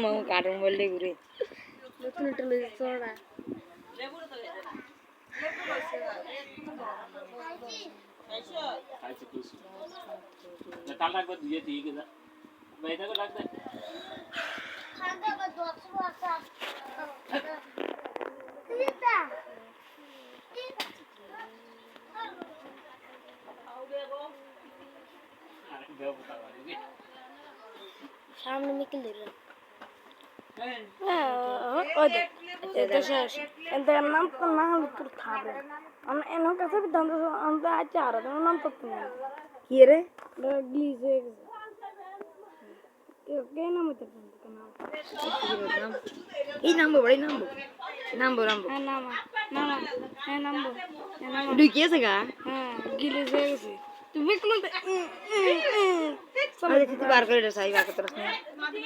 মামু কার্টুন বললে ঘুরে নতুন একটা লই চড়া খাইছে খুশি না কাল রাখবে দিয়ে দিয়ে গেলা বাইরে করে রাখ দে খান্দা বা 10 বছর তিতা আরে দেব পারবা সামনে মিকেল দিল এটা শেষ এতে নাম তো না হলে তোর খাবে আমরা এনো কাছে বিধান্ত আমরা আজ আর নাম তো তুমি কি রে গ্লিজ হয়ে গেছে কে নাম হতে না এই নামবো বড় নামবো নামবো নামবো হ্যাঁ নামা নামা হ্যাঁ নামবো হ্যাঁ নামা ঢুকিয়েছে গা হ্যাঁ গ্লিজ হয়ে গেছে তুমি কোন বার করে সাই বার করতে